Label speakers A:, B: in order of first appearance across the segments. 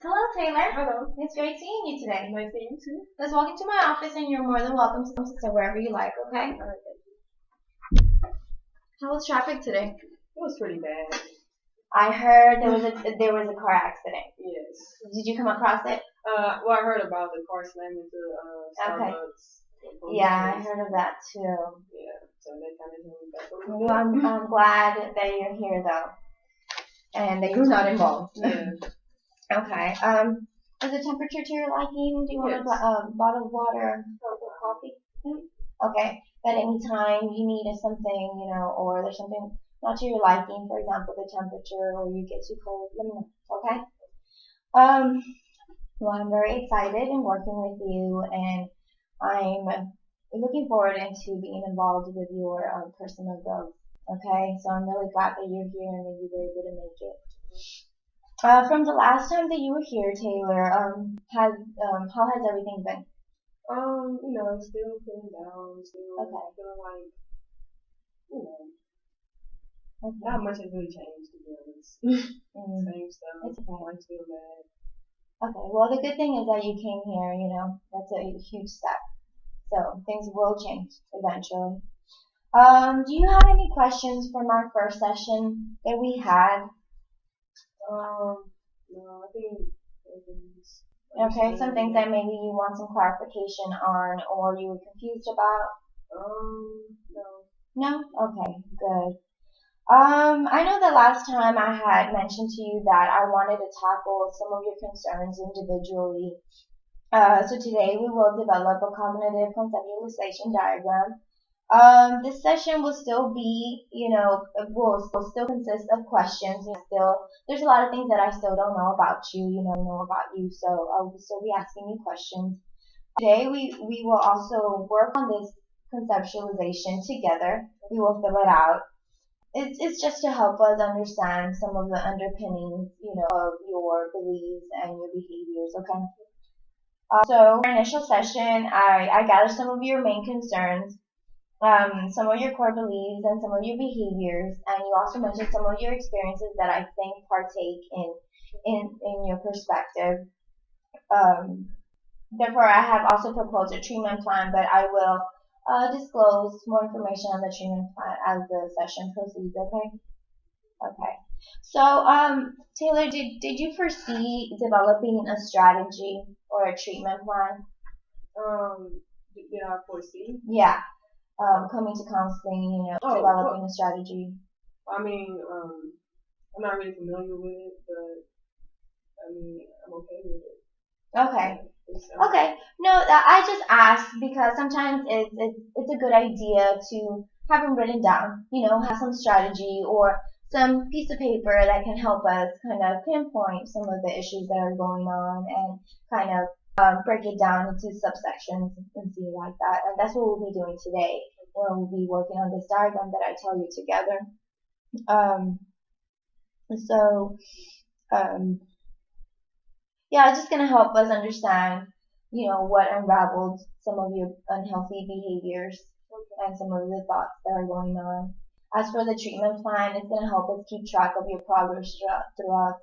A: Hello, Taylor.
B: Hello.
A: It's great seeing you today.
B: Nice seeing you too.
A: Let's walk into my office, and you're more than welcome to sit wherever you like. Okay?
B: All right, thank you.
A: How was traffic today?
B: It was pretty bad.
A: I heard there was a car accident.
B: Yes.
A: Did you come across it?
B: Well, I heard about the car slamming into
A: Okay.
B: Starbucks.
A: Yeah, I heard of that too.
B: Yeah, so that kind of held me back a
A: Well,
B: little bit.
A: I'm glad that you're here though, and that you're not involved.
B: Yeah.
A: Okay. Is the temperature to your liking? Do you want
B: Yes.
A: a bottle of water or coffee? Okay. At any time you need something, or there's something not to your liking, for example, the temperature, or you get too cold, let me know. Okay. Well, I'm very excited in working with you, and I'm looking forward into being involved with your personal growth. Okay. So I'm really glad that you're here and that you were able to make it. From the last time that you were here, Taylor, how has everything been?
B: Still feeling down, still
A: Okay.
B: feeling like, you know,
A: Okay.
B: not much has really changed to be honest.
A: Mm.
B: Same stuff.
A: It's okay.
B: I'm still mad.
A: Okay. Well, the good thing is that you came here. That's a huge step. So things will change eventually. Do you have any questions from our first session that we had?
B: No, I think everything's
A: Okay, some things that maybe you want some clarification on, or you were confused about?
B: No.
A: No? Okay, good. I know the last time I had mentioned to you that I wanted to tackle some of your concerns individually. So today we will develop a cognitive conceptualization diagram. This session will still be, will still consist of questions. There's a lot of things that I still don't know about you, know about you, so I will still be asking you questions. Today we will also work on this conceptualization together. We will fill it out. It's just to help us understand some of the underpinnings, of your beliefs and your behaviors, okay? So, our initial session, I gathered some of your main concerns, some of your core beliefs, and some of your behaviors, and you also mentioned some of your experiences that I think partake in your perspective. Therefore, I have also proposed a treatment plan, but I will disclose more information on the treatment plan as the session proceeds, okay? Okay. So, Taylor, did you foresee developing a strategy or a treatment plan?
B: Did I foresee?
A: Yeah. Coming to counseling, developing a strategy.
B: I mean, I'm not really familiar with it, but I mean, I'm okay with it.
A: Okay. Okay. No, I just asked because sometimes it's a good idea to have them written down, have some strategy or some piece of paper that can help us kind of pinpoint some of the issues that are going on and kind of break it down into subsections and see like that. And that's what we'll be doing today. We'll be working on this diagram that I tell you together. Yeah, it's just going to help us understand, what unraveled some of your unhealthy behaviors and some of the thoughts that are going on. As for the treatment plan, it's going to help us keep track of your progress throughout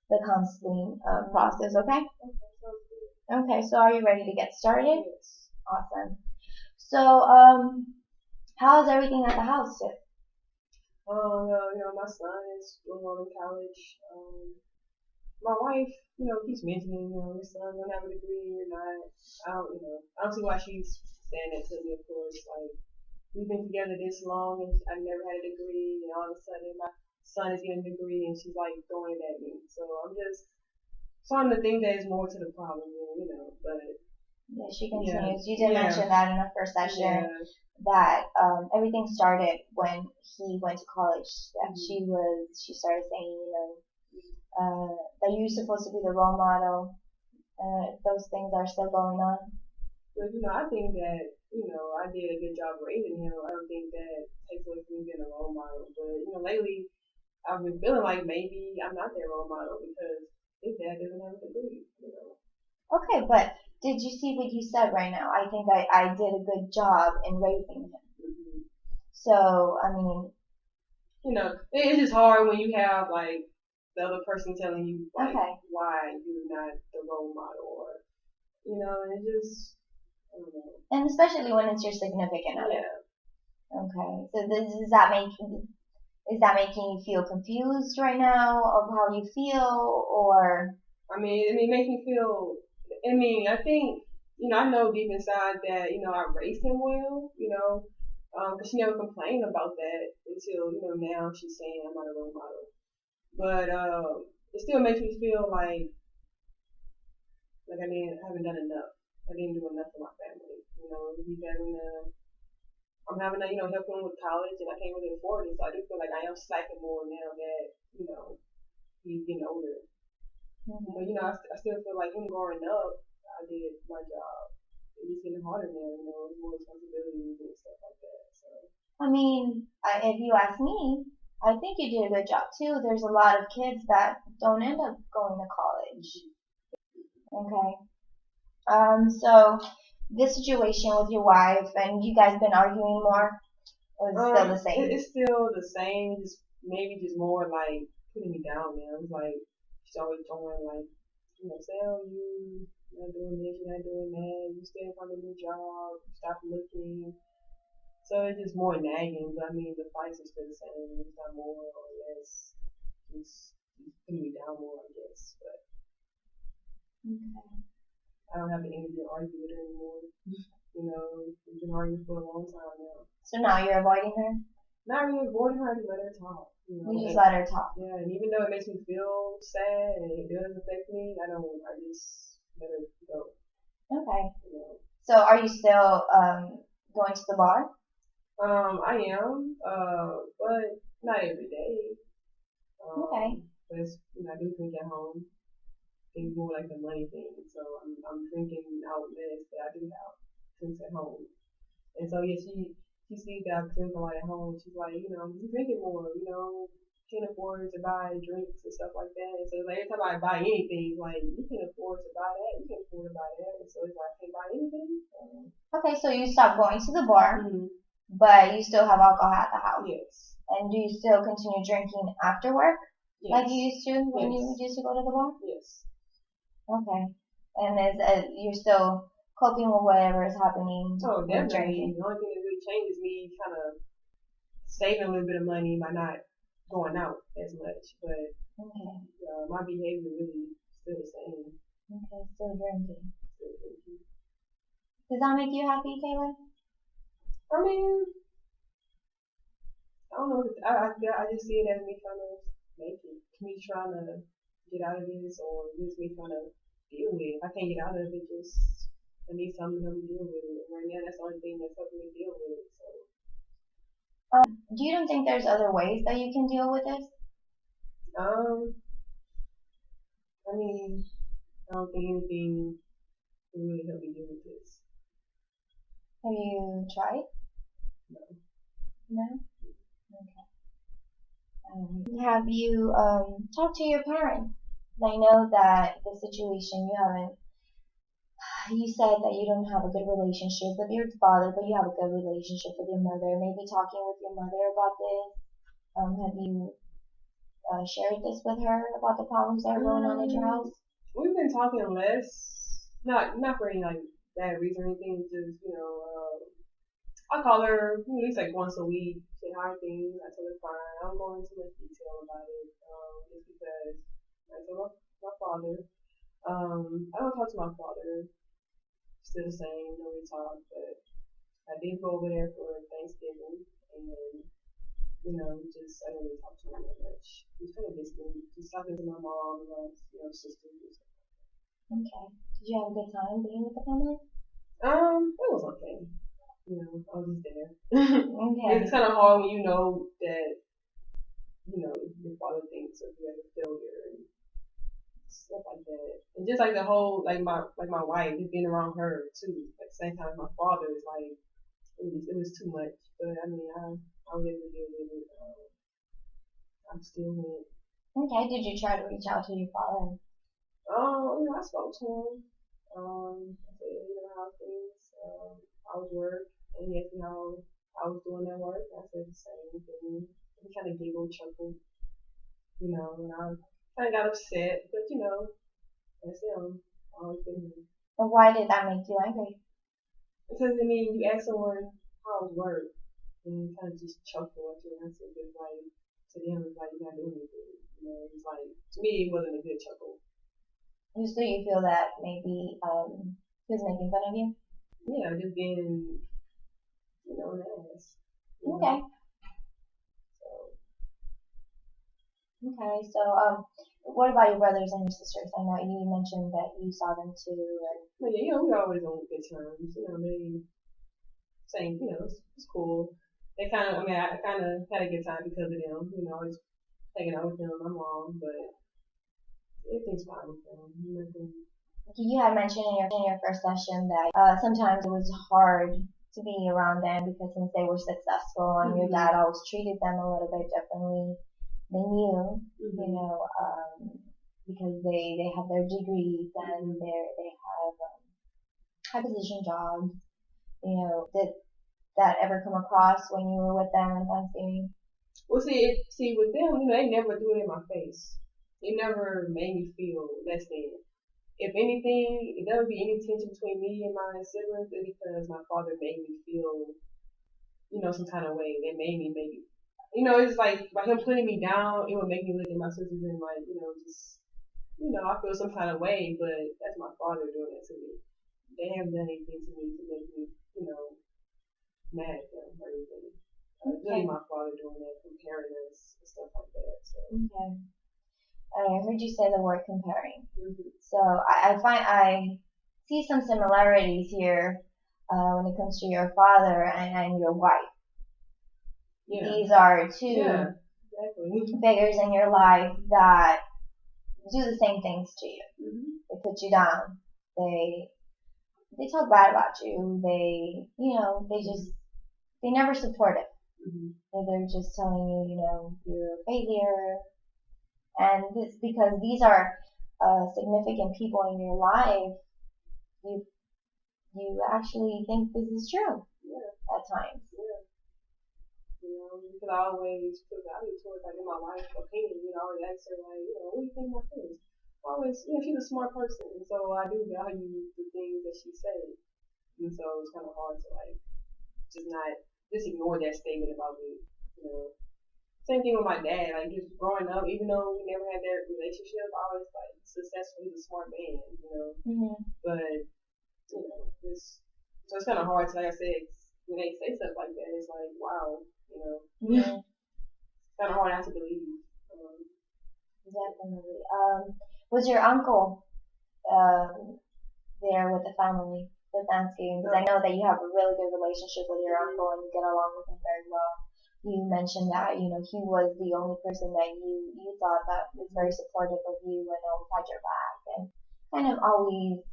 A: the counseling process, okay? Okay, so are you ready to get started?
B: Yes.
A: Awesome. So, how's everything at the house?
B: My son is going on in college. My wife, keeps mentioning, his son don't have a degree or not. I don't see why she's saying that to me, of course. Like, we've been together this long and I never had a degree, and all of a sudden my son is getting a degree and she's like throwing it at me. So I'm just starting to think there's more to the problem, but.
A: Yeah, she continues.
B: Yeah.
A: You did mention that in the first session that everything started when he went to college. That she started saying, that you're supposed to be the role model. Those things are still going on.
B: But I think that I did a good job raising him. I don't think that takes away from me being a role model. But lately I've been feeling like maybe I'm not their role model because his dad doesn't have a degree.
A: Okay, but did you see what you said right now? I think I did a good job in raising him.
B: Mm-hmm.
A: So, I mean,
B: it's just hard when you have like the other person telling you like
A: Okay.
B: why you're not the role model, or and it just I don't know.
A: And especially when it's your significant other.
B: Yeah.
A: Okay. So does that make is that making you feel confused right now of how you feel, or?
B: I mean, it makes me feel. I mean, I think I know deep inside that I raised him well. Because she never complained about that until now she's saying I'm not a role model. But it still makes me feel like I haven't done enough. I didn't do enough for my family. He's having I'm having to help him with college, and I can't really afford it. So I do feel like I am slacking more now that he's getting older.
A: Mm-hmm.
B: But I still feel like him growing up, I did my job. It's just getting harder now. More responsibilities and stuff like that. So.
A: I mean, if you ask me, I think you did a good job too. There's a lot of kids that don't end up going to college. Okay. So this situation with your wife and you guys been arguing more, or is it still the same?
B: It's still the same. Just maybe just more like putting me down now. It's like she's always throwing like, Sal, you're not doing this, you're not doing that. You still find a new job. Stop looking. So it's just more nagging, but I mean the fights are still the same. It's not more or less. It's putting me down more, I guess. But
A: Okay.
B: I don't have the energy to argue with her anymore. We've been arguing for a long time now.
A: So now you're avoiding her?
B: Not really avoiding her, I just let her talk.
A: You just let her talk.
B: Yeah, and even though it makes me feel sad and it does affect me, I just let her go.
A: Okay. So are you still going to the bar?
B: I am, but not every day.
A: Okay.
B: But I do drink at home. Things more like the money thing. So I'm drinking out less, but I do have drinks at home. And so yeah, she sees that I drink a lot at home. She's like, you drinking more. Can't afford to buy drinks and stuff like that. And so like, every time I buy anything, like you can afford to buy that, you can afford to buy that. And so it's like I can't buy anything.
A: Okay, so you stopped going to the bar,
B: Mm-hmm.
A: but you still have alcohol at the house.
B: Yes.
A: And do you still continue drinking after work,
B: Yes.
A: like you used to when
B: Yes.
A: you used to go to the bar?
B: Yes.
A: Okay. And you're still coping with whatever is happening?
B: Oh,
A: with
B: definitely.
A: drinking?
B: The only thing that really changes me kind of saving a little bit of money by not going out as much, but
A: Okay.
B: my behavior really still the same.
A: Okay, still drinking.
B: Still drinking.
A: Does that make you happy, Taylor?
B: I mean, I don't know. I just see it as me trying to make it. Me trying to get out of this, or just me trying to deal with it. If I can't get out of it, just I need something to help me deal with it. And right now, that's the only thing that's helping me deal with it. So.
A: You don't think there's other ways that you can deal with this?
B: I mean, I don't think anything can really help me deal with this.
A: Have you tried?
B: No.
A: No? Okay. Have you talked to your parents? I know that the situation you said that you don't have a good relationship with your father, but you have a good relationship with your mother. Maybe talking with your mother about this. Have you shared this with her about the problems that are going on at your house?
B: We've been talking less. Not for any like bad reason or anything. Just I call her at least like once a week. Say hi things. I tell her fine. I don't go into much detail about it. Just because I tell my father. I don't talk to my father. Still the same. No we talk, but I did go over there for Thanksgiving, and just I don't really talk to him that much. He's kind of distant. Just talking to my mom and my sister and stuff.
A: Okay. Did you have a good time being with the family?
B: It was okay. I was just there.
A: Okay.
B: It's kind of hard when you know that your father thinks of you as a failure and stuff like that. And just like the whole like my wife, just being around her too. At the same time, my father is like it was too much. But I mean, I was able to deal with it. I'm still went.
A: Okay. Did you try to reach out to your father?
B: I spoke to him. I said, how things, how's work, and he asked me how I was doing at work. I said the same thing. He kind of giggled, chuckled, and I kind of got upset, but that's him. Always been him.
A: And why did that make you angry?
B: Because you ask someone how's work, and kind of just chuckle at your answer, because like to them it's like you're not doing anything. It's like to me it wasn't a good chuckle.
A: So you feel that maybe he was making fun of you?
B: Yeah, just being an ass.
A: Okay.
B: So
A: Okay. So what about your brothers and your sisters? I know you mentioned that you saw them too, and
B: but yeah, we always on good terms. They saying, it's cool. They kind of, I kind of had a good time because of them. I was hanging out with them. My mom, but everything's fine with them. Nothing.
A: you had mentioned in your first session that sometimes it was hard to be around them because since they were successful and your dad always treated them a little bit differently than you, because they have their degrees and they have high position jobs. Did that ever come across when you were with them on Thanksgiving?
B: Well, see, with them, they never do it in my face. It never made me feel less than. If anything, if there would be any tension between me and my siblings, it's because my father made me feel, some kind of way. That made me maybe, it's like by him putting me down, it would make me look at my sisters and like, just, I feel some kind of way. But that's my father doing it to me. They haven't done anything to me to make me, mad at them or anything. It's really my father doing that, comparing us and stuff like that. So.
A: Okay. I heard you say the word comparing.
B: Mm-hmm.
A: So I see some similarities here when it comes to your father and your wife.
B: Yeah.
A: These are two figures in your life that do the same things to you.
B: Mm-hmm.
A: They put you down. They talk bad about you. They never support it.
B: Mm-hmm.
A: They're just telling you, you're a failure. And it's because these are significant people in your life. You actually think this is true.
B: Yeah.
A: At times.
B: Yeah. Because I always put value towards like in my wife's opinion. I always ask her like, what do you think about this? Always, she's a smart person, and so I do value the things that she says. And so it's kind of hard to like just ignore that statement about me. Same thing with my dad. Like just growing up, even though we never had that relationship, I was like successful. He's a smart man,
A: Mm-hmm.
B: But so it's kind of hard. Like I said, when they say stuff like that, it's like wow,
A: Mm-hmm.
B: It's kind of hard not to believe.
A: Definitely. Was your uncle there with the family for Thanksgiving? Because I know that you have a really good relationship with your uncle and you get along with him very well. You mentioned that he was the only person that you thought that was very supportive of you and always had your back and kind of always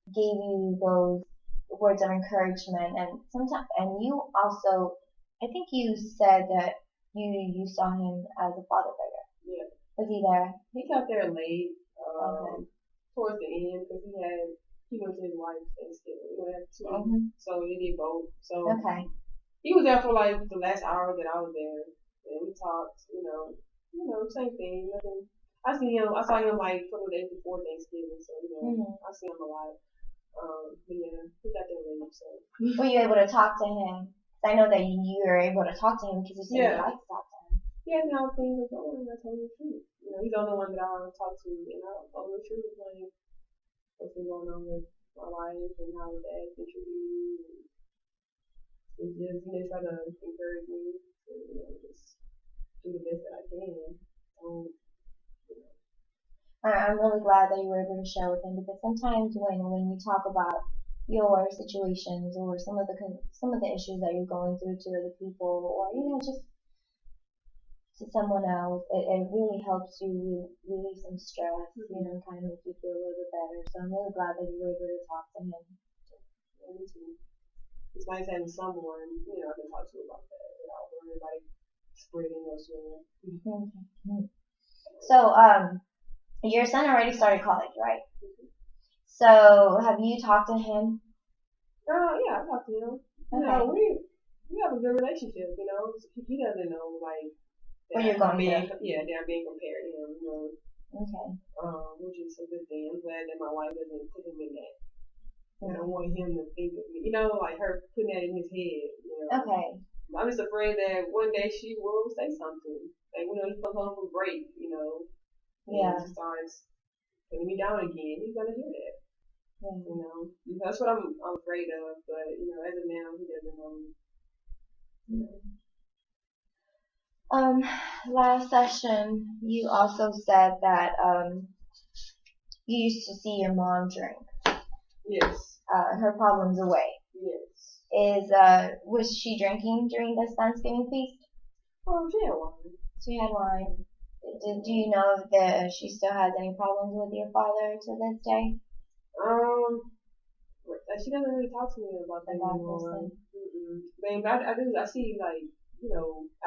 A: gave you those words of encouragement and you also, I think you said that you saw him as a father figure.
B: Yeah.
A: Was he there?
B: He got there late.
A: Okay.
B: Towards the end because he went to his wife's Thanksgiving. He had two, so they did both. So
A: okay.
B: He was there for like the last hour that I was there, and we talked. Same thing. Nothing. I saw him like a couple of days before Thanksgiving, so I see him a lot. But yeah, he got there late. So.
A: Were you able to talk to him? I know that you were able to talk to him because you said you like to talk to him.
B: Yeah, and how things are going, and I told him the truth. He's the only one that I talk to, and I told him the truth, like what's been going on with my life and how his dad been treating me. And it's just, try to encourage me to, just do the best that I can.
A: I'm really glad that you were able to share with him because sometimes when you talk about your situations or some of the issues that you're going through to other people or just to someone else, it really helps you relieve some stress, and kind of make you feel a little bit better. So I'm really glad that you were able to talk to him.
B: Yeah, me too. It's nice having someone, I can talk to about that without worrying about it spreading elsewhere.
A: Mm-hmm. So, your son already started college, right?
B: Mm-hmm.
A: So, have you talked to him?
B: Yeah, I talked to him.
A: Okay.
B: We have a good relationship, He doesn't know, like,
A: that you're going
B: that I'm being compared to him,
A: Okay.
B: Which is a good thing. I'm glad that my wife doesn't put him in that. I don't want him to think of me, like her putting that in his head.
A: Okay.
B: I'm just afraid that one day she will say something. Like, he comes home from break,
A: Yeah.
B: and she starts putting me down again. He's gonna hear that.
A: Yeah.
B: That's what I'm afraid of. But as of now, he doesn't know.
A: Last session, you also said that you used to see your mom drink.
B: Yes.
A: Her problems away.
B: Yes.
A: Was she drinking during this Thanksgiving feast?
B: Oh, she had wine.
A: She had wine. Do you know if she still has any problems with your father to this day?
B: She doesn't really talk to me about that anymore. But I see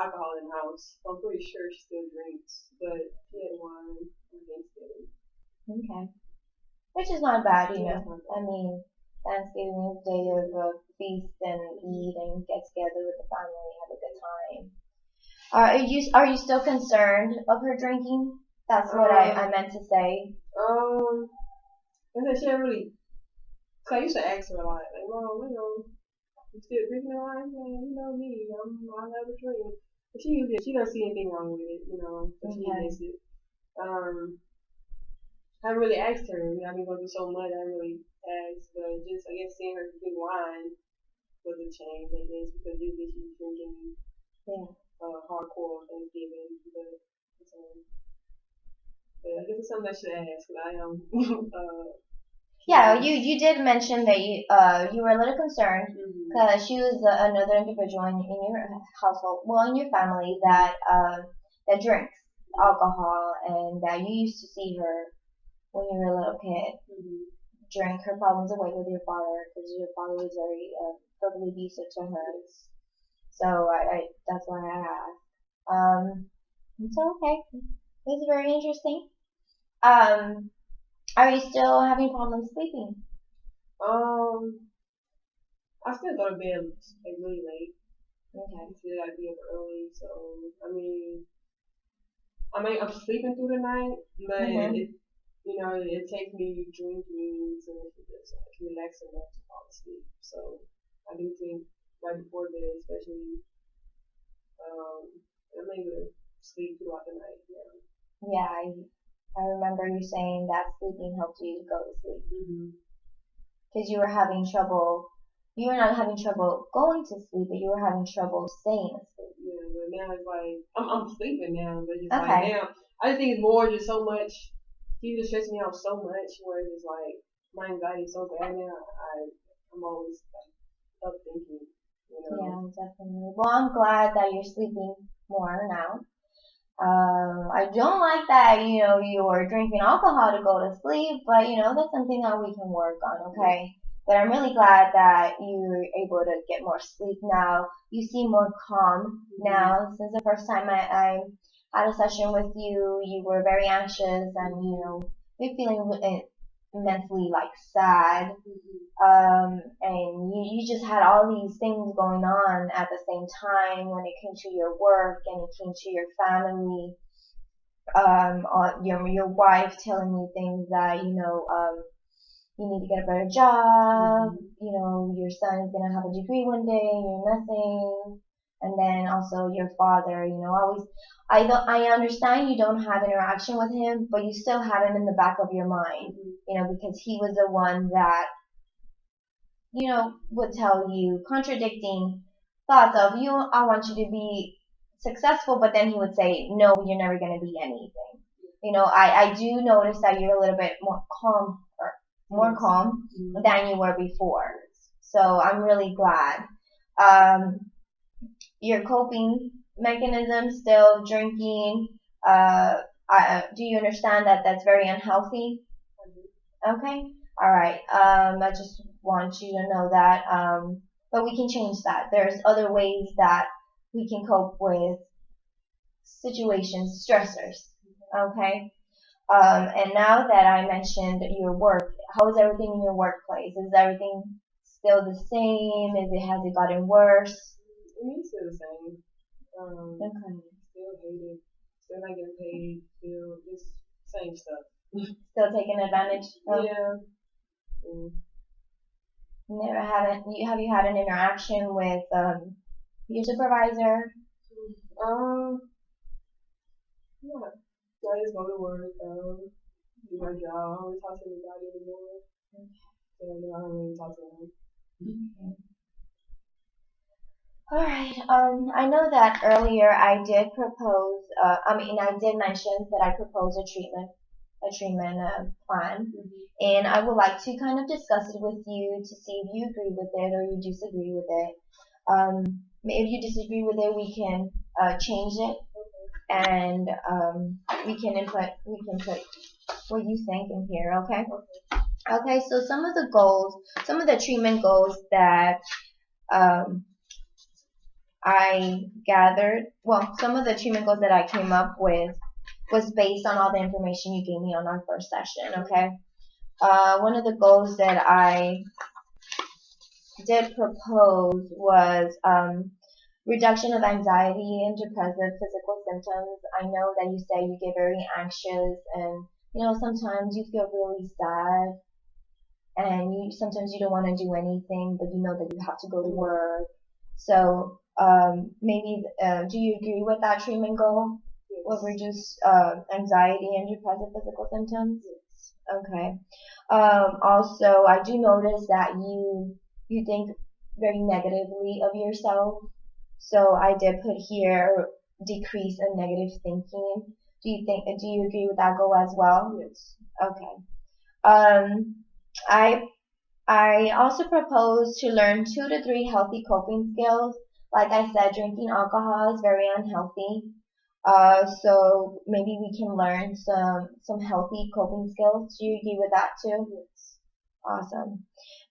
B: alcohol in the house. So I'm pretty sure she still drinks, but she had wine on Thanksgiving.
A: Okay. Which is not bad,
B: Yeah,
A: I mean, Thanksgiving is a day of feast and eat and get together with the family, have a good time. Are you still concerned of her drinking? That's what I meant to say.
B: I said she didn't really. Cause I used to ask her a lot, like, Mom, you still drinking a lot? You know me, I love a drink. But she doesn't see anything wrong with it, so she admits it. I haven't really asked her. I've been going through so much. I haven't really asked, but just I guess seeing her drink wine was a change. I guess because usually she's drinking hardcore Thanksgiving, but I guess it's something I should ask. But I am.
A: Yeah, you did mention that you were a little concerned because she was another individual in your household, well, in your family that drinks alcohol, and that you used to see her when you were a little kid drink her problems away with your father because your father was very verbally abusive to her. So that's why I asked. So okay, this is very interesting. Are you still having problems sleeping?
B: I still go to bed really late.
A: Okay.
B: Still gotta be up early, so I'm sleeping through the night, but it takes me drinking to just relax enough to fall asleep. So I do think right before bed, especially, I'm able to sleep throughout the night.
A: Yeah, I remember you saying that sleeping helped you to go to sleep. Because you were having trouble. You were not having trouble going to sleep, but you were having trouble staying asleep.
B: Yeah, but now it's like I'm sleeping now, but it's like now I just think it's more just so much. He just stressing me out so much, where it's like my anxiety is so bad now. I'm always like up thinking.
A: Yeah, definitely. Well, I'm glad that you're sleeping more now. I don't like that, you're drinking alcohol to go to sleep, but, that's something that we can work on, okay? But I'm really glad that you're able to get more sleep now. You seem more calm now. Since the first time I had a session with you, you were very anxious and, you're feeling mentally like sad. And you just had all these things going on at the same time when it came to your work and it came to your family. Your wife telling you things that, you need to get a better job, your son is going to have a degree one day and you're nothing. And then also your father, I understand you don't have interaction with him, but you still have him in the back of your mind, because he was the one that, would tell you contradicting thoughts of I want you to be successful, but then he would say, no, you're never going to be anything. I do notice that you're a little bit more calm than you were before. So I'm really glad. Your coping mechanism, still drinking, do you understand that that's very unhealthy? Okay. All right. I just want you to know that. But we can change that. There's other ways that we can cope with situations, stressors. Okay. And now that I mentioned your work, how is everything in your workplace? Is everything still the same? Has it gotten worse?
B: It's still the same.
A: Okay.
B: Still hated. Still not getting paid. Still just Same stuff.
A: Still taking advantage? Oh,
B: Yeah. Mm.
A: never haven't. Have you had an interaction with your supervisor?
B: Yeah. I just go to work, do my job. I don't really talk to anybody anymore. So no, I don't really talk to them.
A: Okay. All right. I know that earlier I did propose. I did mention that I proposed a treatment plan, and I would like to kind of discuss it with you to see if you agree with it or you disagree with it. If you disagree with it, we can change it, and we can put what you think in here. Okay. Okay. So some of the treatment goals that um, I gathered, well, some of the treatment goals that I came up with was based on all the information you gave me on our first session, okay? One of the goals that I did propose was reduction of anxiety and depressive physical symptoms. I know that you say you get very anxious and, sometimes you feel really sad and sometimes you don't want to do anything, but you know that you have to go to work. So maybe do you agree with that treatment goal? Will reduce anxiety and depressive physical symptoms. Okay. Also, I do notice that you think very negatively of yourself. So I did put here decrease in negative thinking. Do you agree with that goal as well?
B: Yes.
A: Okay. Um, I I also propose to learn 2 to 3 healthy coping skills. Like I said, drinking alcohol is very unhealthy. So maybe we can learn some healthy coping skills. Do you agree with that too?
B: Yes.
A: Awesome.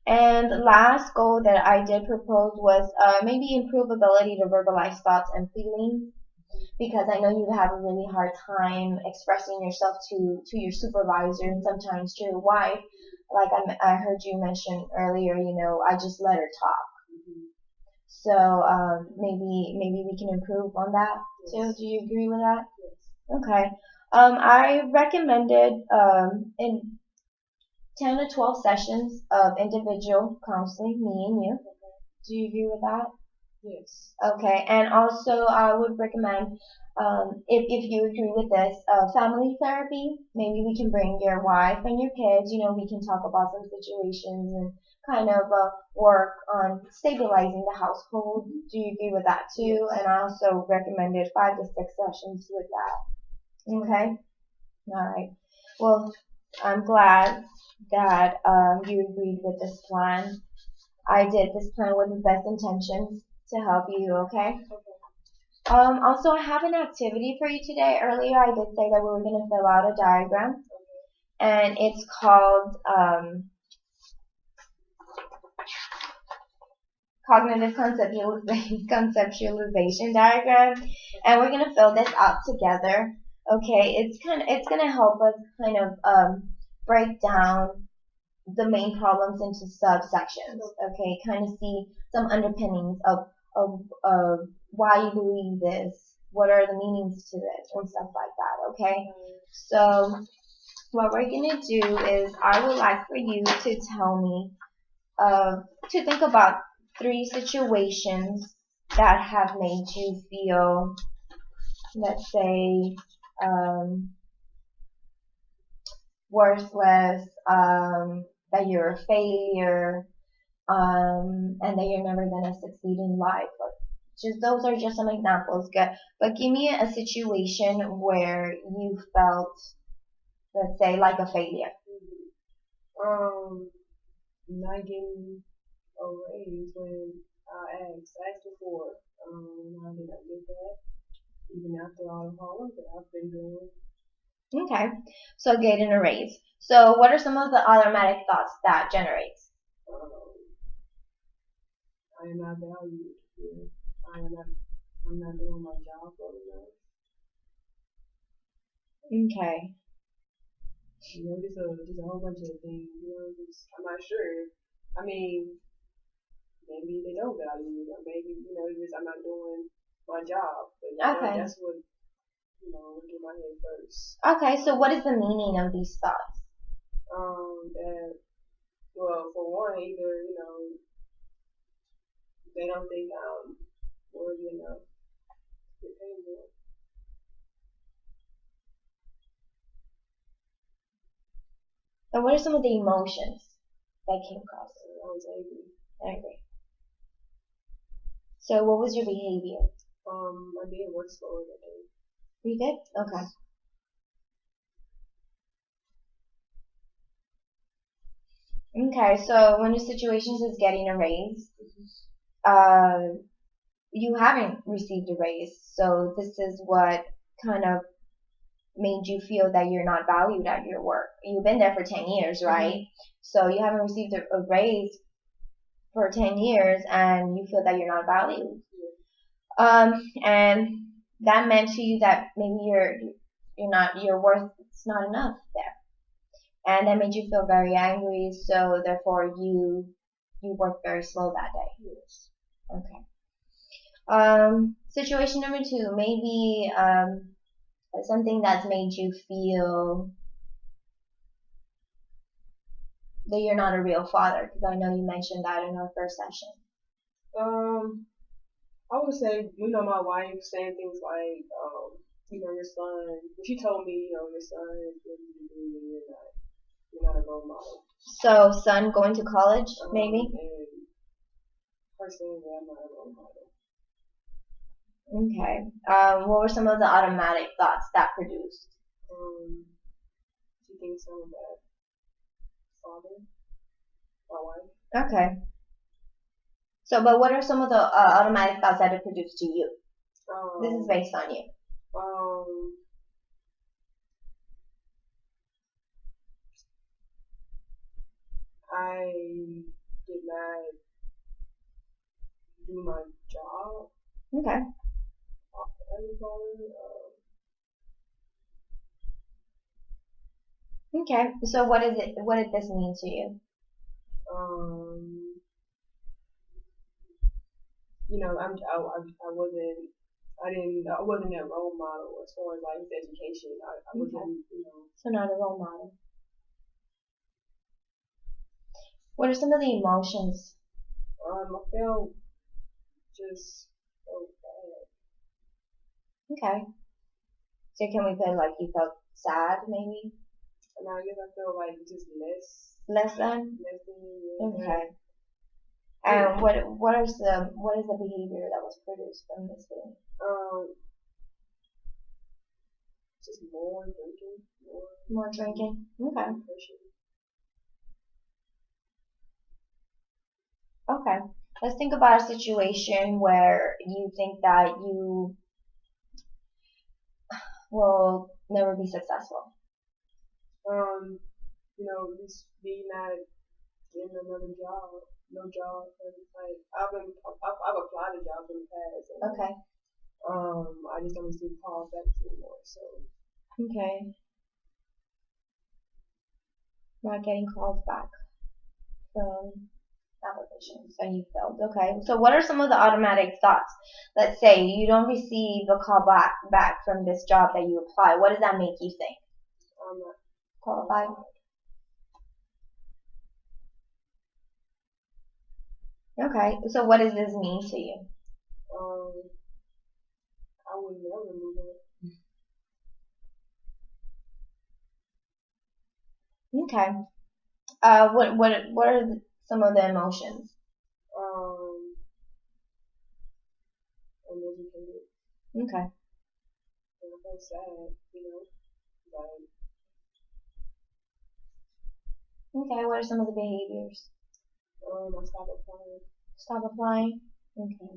A: And the last goal that I did propose was maybe improve ability to verbalize thoughts and feelings, because I know you have a really hard time expressing yourself to your supervisor and sometimes to your wife. Like I heard you mention earlier, I just let her talk. So maybe we can improve on that too. Do you agree with that?
B: Yes.
A: Okay. I recommended in 10 to 12 sessions of individual counseling, me and you. Do you agree with that?
B: Yes.
A: Okay, and also I would recommend, if you agree with this, family therapy. Maybe we can bring your wife and your kids. We can talk about some situations and kind of work on stabilizing the household. Do you agree with that too? And I also recommended 5 to 6 sessions with that. Okay. All right. Well, I'm glad that you agreed with this plan. I did this plan with the best intentions to help you, okay? Also, I have an activity for you today. Earlier, I did say that we were going to fill out a diagram, and it's called cognitive conceptualization diagram, and we're going to fill this out together. Okay, it's going to help us kind of break down the main problems into subsections. Okay, kind of see some underpinnings of why you believe this, what are the meanings to this, and stuff like that. Okay, so what we're gonna do is I would like for you to tell me, to think about 3 situations that have made you feel, let's say, um, worthless, that you're a failure, and that you're never gonna succeed in life. Just those are just some examples. But give me a situation where you felt, let's say, like a failure.
B: Not getting a raise when I asked before. I did not get that, even after all the hard work that I've been doing.
A: Okay, so getting a raise. So what are some of the automatic thoughts that generates?
B: I am not valued. Yeah. I'm not doing my job well enough.
A: Okay.
B: Just a whole bunch of things. I'm not sure. I mean, maybe they don't value me, or maybe just I'm not doing my job. But
A: Okay.
B: that's what get my head first.
A: Okay, so what is the meaning of these thoughts?
B: That, well, for one, either, they don't think I'm worthy enough to get paid more.
A: And what are some of the emotions that came across?
B: I was angry.
A: Angry. So what was your behavior?
B: I did work slower that day.
A: You did? Okay. Okay, so when your situation is getting a raise, you haven't received a raise, so this is what kind of made you feel that you're not valued at your work. You've been there for 10 years, right? Mm-hmm. So you haven't received a raise for 10 years and you feel that you're not valued. And that meant to you that maybe your worth is not enough there. And that made you feel very angry, so therefore you worked very slow that day.
B: Yes.
A: Okay. Situation number 2, maybe something that's made you feel that you're not a real father, because I know you mentioned that in our first session.
B: I would say, my wife saying things like, your son, she told me, your son is really doing and you're not a role model.
A: So, son going to college, maybe?
B: And her saying that I'm not a role model.
A: Okay. What were some of the automatic thoughts that produced?
B: She thinks I'm a bad father, my wife.
A: Okay. So, but what are some of the automatic thoughts that it produced to you? This is based on you.
B: I did not do my job.
A: Okay. Okay. So what is it? What did this mean to you?
B: I wasn't a role model as far as like his education. I wasn't,
A: So not a role model. What are some of the emotions?
B: I felt just so bad.
A: Okay. So can we put like you felt sad maybe?
B: And I guess I felt like just less.
A: Less than?
B: Less than.
A: Okay. And what is the behavior that was produced from this feeling?
B: Just more drinking.
A: More drinking. Okay. Okay. Let's think about a situation where you think that you will never be successful.
B: Just be not getting another job, no job. Like I've applied to jobs in the past. And,
A: okay.
B: I just don't receive calls back anymore. So.
A: Okay. Not getting calls back from applications and you failed. Okay. So what are some of the automatic thoughts? Let's say you don't receive a call back from this job that you apply. What does that make you think?
B: I'm not
A: qualified. Okay. So what does this mean to you?
B: I would never move it.
A: Okay. What are some of the emotions?
B: Uneducated.
A: Okay.
B: And I felt sad, like.
A: Okay. What are some of the behaviors?
B: I stopped applying.
A: Stop applying. Okay.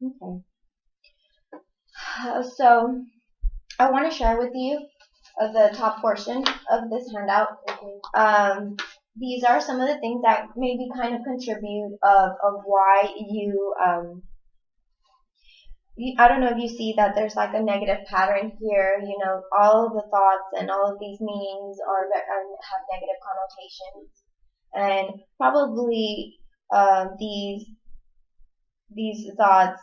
A: Okay. So I want to share with you the top portion of this handout. These are some of the things that maybe kind of contribute of why you I don't know if you see that there's like a negative pattern here. All of the thoughts and all of these meanings have negative connotations, and probably these thoughts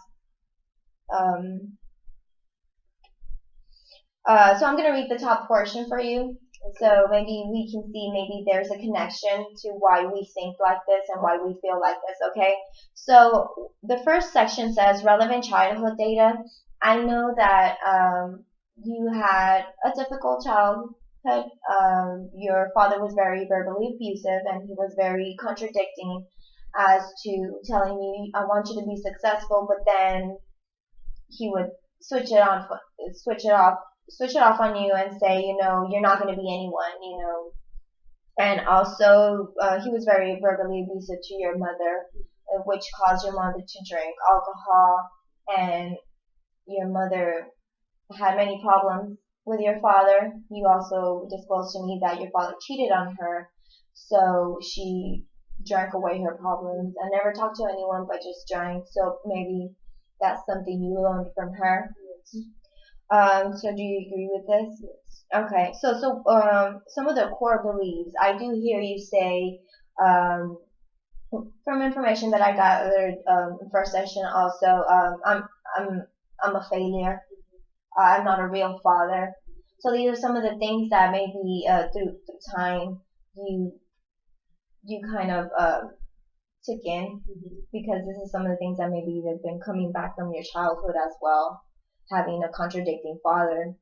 A: Um, so I'm going to read the top portion for you. So maybe we can see maybe there's a connection to why we think like this and why we feel like this, okay? So the first section says relevant childhood data. I know that you had a difficult childhood. Your father was very verbally abusive and he was very contradicting as to telling you, I want you to be successful, but then he would switch it on, switch it off, switch it off on you and say, you're not going to be anyone. And also, he was very verbally abusive to your mother, which caused your mother to drink alcohol, and your mother had many problems with your father. You also disclosed to me that your father cheated on her, so she drank away her problems and never talked to anyone but just drank. So maybe that's something you learned from her. So do you agree with this? Okay. So some of the core beliefs. I do hear you say, from information that I gathered first session also, I'm a failure. I'm not a real father. So these are some of the things that maybe through time you kind of took in, because this is some of the things that maybe have been coming back from your childhood as well, having a contradicting father,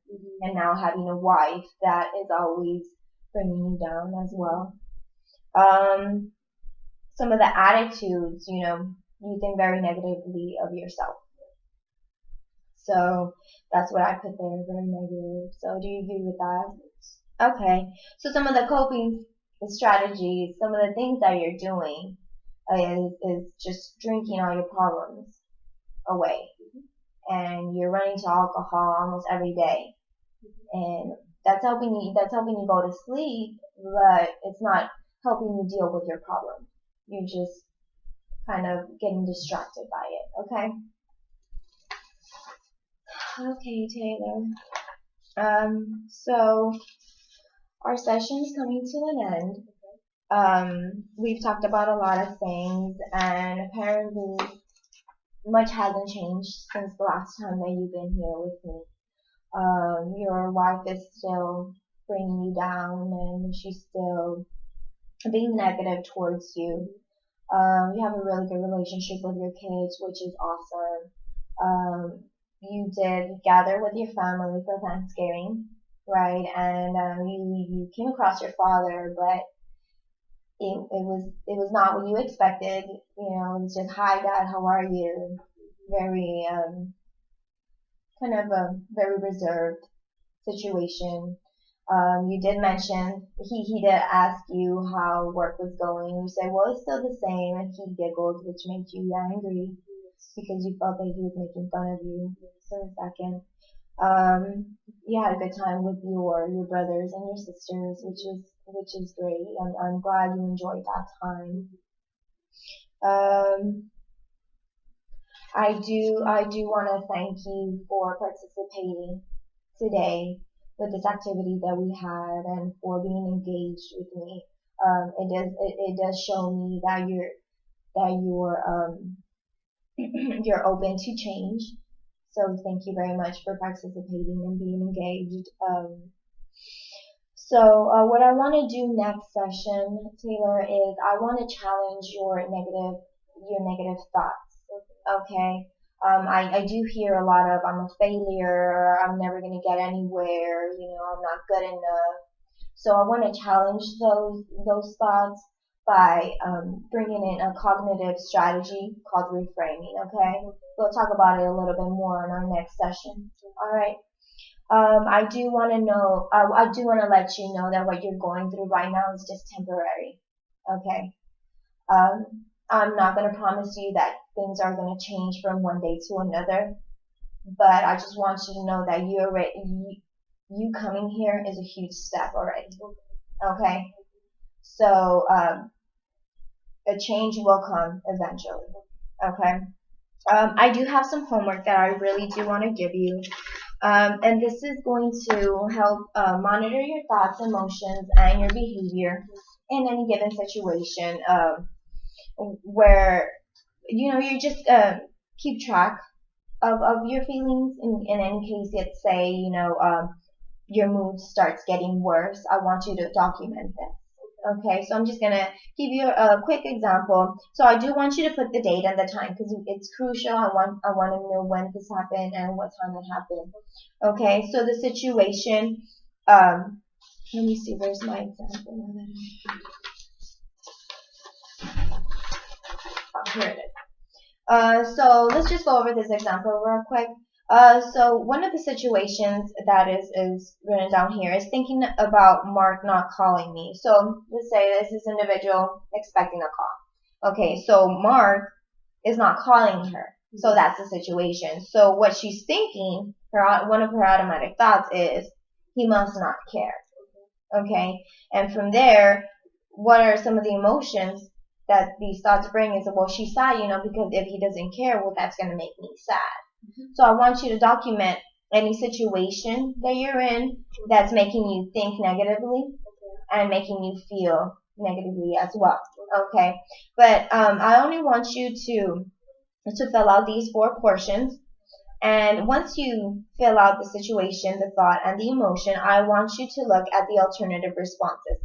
A: and now having a wife that is always bringing you down as well. Some of the attitudes, you think very negatively of yourself. So that's what I put there, very negative. So do you agree with that? Okay. So some of the coping strategies, some of the things that you're doing is just drinking all your problems away. And you're running to alcohol almost every day. And that's helping you go to sleep, but it's not helping you deal with your problem. You're just kind of getting distracted by it, okay? Okay, Taylor. So our session is coming to an end. We've talked about a lot of things, and apparently much hasn't changed since the last time that you've been here with me. Your wife is still bringing you down, and she's still being negative towards you. You have a really good relationship with your kids, which is awesome. You did gather with your family for Thanksgiving, right? And you came across your father, but it was not what you expected. It was just, hi Dad, how are you? Very kind of a very reserved situation. You did mention he did ask you how work was going. You said, well, it's still the same, and he giggled, which made you angry because you felt that he was making fun of you for a second. You had a good time with your brothers and your sisters, which is great. I'm glad you enjoyed that time. I do want to thank you for participating today with this activity that we had, and for being engaged with me. It does show me that you're open to change. So thank you very much for participating and being engaged. So what I want to do next session, Taylor, is I want to challenge your negative thoughts. Okay. I do hear a lot of, I'm a failure, I'm never going to get anywhere, I'm not good enough. So I want to challenge those thoughts by bringing in a cognitive strategy called reframing, okay? We'll talk about it a little bit more in our next session. All right. I do want to let you know that what you're going through right now is just temporary, okay? I'm not going to promise you that things are going to change from one day to another, but I just want you to know that you coming here is a huge step already. Okay? So, a change will come eventually. Okay? I do have some homework that I really do want to give you. And this is going to help monitor your thoughts, emotions, and your behavior in any given situation. Where you just keep track of your feelings. In any case, let's say, your mood starts getting worse, I want you to document this. Okay, so I'm just gonna give you a quick example. So I do want you to put the date and the time because it's crucial. I want to know when this happened and what time it happened. Okay, so the situation. Let me see. Where's my example? Oh, here it is. So let's just go over this example real quick. So one of the situations that is written down here is thinking about Mark not calling me. So let's say this is individual expecting a call. Okay, so Mark is not calling her. So that's the situation. So what she's thinking, one of her automatic thoughts is, he must not care. Okay, and from there, what are some of the emotions that these thoughts bring is, well, she's sad, because if he doesn't care, well, that's going to make me sad. So I want you to document any situation that you're in that's making you think negatively and making you feel negatively as well. Okay, but I only want you to fill out these 4 portions. And once you fill out the situation, the thought, and the emotion, I want you to look at the alternative responses.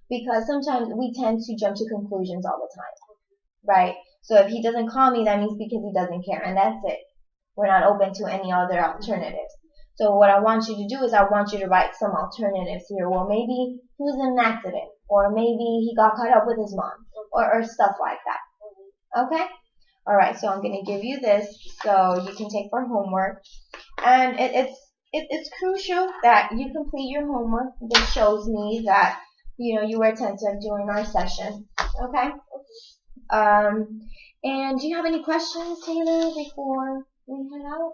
A: Because sometimes we tend to jump to conclusions all the time, right? So if he doesn't call me, that means because he doesn't care, and that's it. We're not open to any other alternatives. So what I want you to do is I want you to write some alternatives here. Well, maybe he was in an accident, or maybe he got caught up with his mom, or stuff like that. Okay? All right, so I'm going to give you this so you can take for homework. And it's crucial that you complete your homework. This shows me that you were attentive during our session. Okay? And do you have any questions, Taylor, before we head out?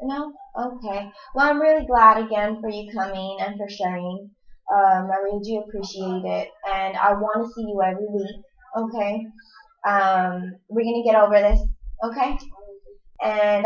A: No? Okay. Well, I'm really glad again for you coming and for sharing. I really do appreciate it. And I want to see you every week. Okay? We're going to get over this. Okay? And